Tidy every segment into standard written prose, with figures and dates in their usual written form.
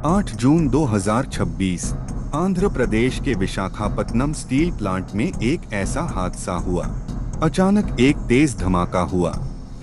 8 जून 2026 आंध्र प्रदेश के Visakhapatnam steel plant में एक ऐसा हादसा हुआ। अचानक एक तेज धमाका हुआ,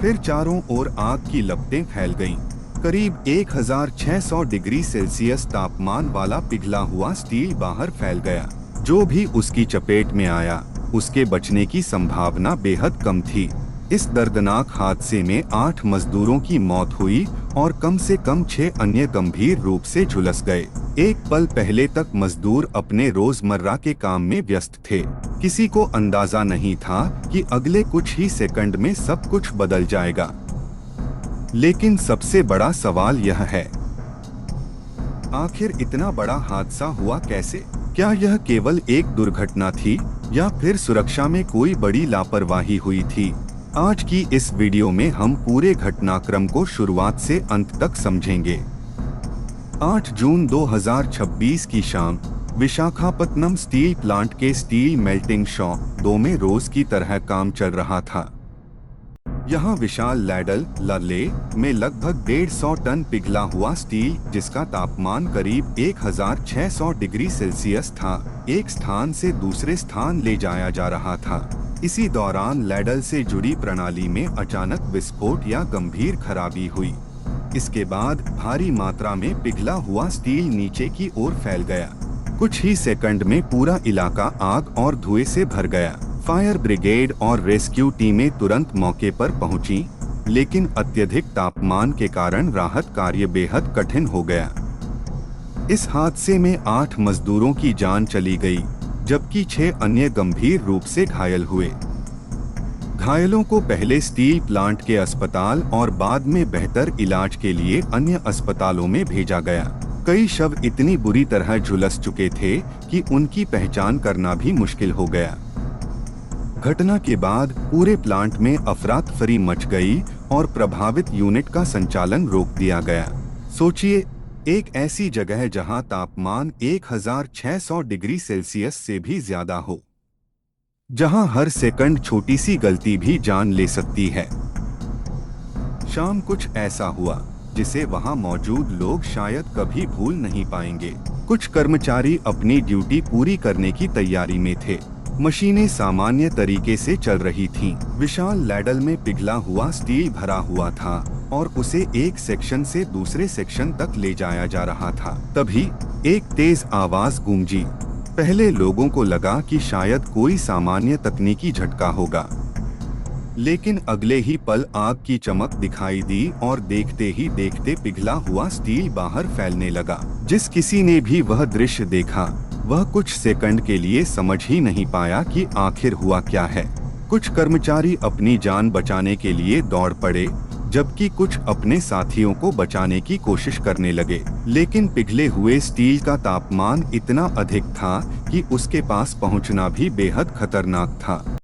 फिर चारों ओर आग की लपटें फैल गईं। करीब 1600 डिग्री सेल्सियस तापमान वाला पिघला हुआ स्टील बाहर फैल गया। जो भी उसकी चपेट में आया, उसके बचने की संभावना बेहद कम थी। इस दर्दनाक हादसे में 8 मजदूरों की मौत हुई और कम से कम 6 अन्य गंभीर रूप से झुलस गए। एक पल पहले तक मजदूर अपने रोजमर्रा के काम में व्यस्त थे। किसी को अंदाजा नहीं था कि अगले कुछ ही सेकंड में सब कुछ बदल जाएगा। लेकिन सबसे बड़ा सवाल यह है, आखिर इतना बड़ा हादसा हुआ कैसे? क्या यह केवल एक दुर्घटना थी या फिर सुरक्षा में कोई बड़ी लापरवाही हुई थी? आज की इस वीडियो में हम पूरे घटनाक्रम को शुरुआत से अंत तक समझेंगे। 8 जून 2026 की शाम विशाखापत्तनम स्टील प्लांट के स्टील मेल्टिंग शॉप 2 में रोज की तरह काम चल रहा था। यहाँ विशाल लैडल लले में लगभग 150 टन पिघला हुआ स्टील, जिसका तापमान करीब 1600 डिग्री सेल्सियस था, एक स्थान से दूसरे स्थान ले जाया जा रहा था। इसी दौरान लैडल से जुड़ी प्रणाली में अचानक विस्फोट या गंभीर खराबी हुई। इसके बाद भारी मात्रा में पिघला हुआ स्टील नीचे की ओर फैल गया। कुछ ही सेकंड में पूरा इलाका आग और धुएं से भर गया। फायर ब्रिगेड और रेस्क्यू टीमें तुरंत मौके पर पहुंची, लेकिन अत्यधिक तापमान के कारण राहत कार्य बेहद कठिन हो गया। इस हादसे में 8 मजदूरों की जान चली गई, जबकि 6 अन्य गंभीर रूप से घायल हुए। घायलों को पहले स्टील प्लांट के अस्पताल और बाद में बेहतर इलाज के लिए अन्य अस्पतालों में भेजा गया। कई शव इतनी बुरी तरह झुलस चुके थे कि उनकी पहचान करना भी मुश्किल हो गया। घटना के बाद पूरे प्लांट में अफरा-तफरी मच गई और प्रभावित यूनिट का संचालन रोक दिया गया। सोचिए, एक ऐसी जगह जहां तापमान 1600 डिग्री सेल्सियस से भी ज्यादा हो, जहां हर सेकंड छोटी सी गलती भी जान ले सकती है। शाम कुछ ऐसा हुआ जिसे वहां मौजूद लोग शायद कभी भूल नहीं पाएंगे। कुछ कर्मचारी अपनी ड्यूटी पूरी करने की तैयारी में थे। मशीनें सामान्य तरीके से चल रही थीं। विशाल लैडल में पिघला हुआ स्टील भरा हुआ था और उसे एक सेक्शन से दूसरे सेक्शन तक ले जाया जा रहा था। तभी एक तेज आवाज गूंजी। पहले लोगों को लगा कि शायद कोई सामान्य तकनीकी झटका होगा, लेकिन अगले ही पल आग की चमक दिखाई दी और देखते ही देखते पिघला हुआ स्टील बाहर फैलने लगा। जिस किसी ने भी वह दृश्य देखा, वह कुछ सेकंड के लिए समझ ही नहीं पाया कि आखिर हुआ क्या है। कुछ कर्मचारी अपनी जान बचाने के लिए दौड़ पड़े, जबकि कुछ अपने साथियों को बचाने की कोशिश करने लगे। लेकिन पिघले हुए स्टील का तापमान इतना अधिक था कि उसके पास पहुंचना भी बेहद खतरनाक था।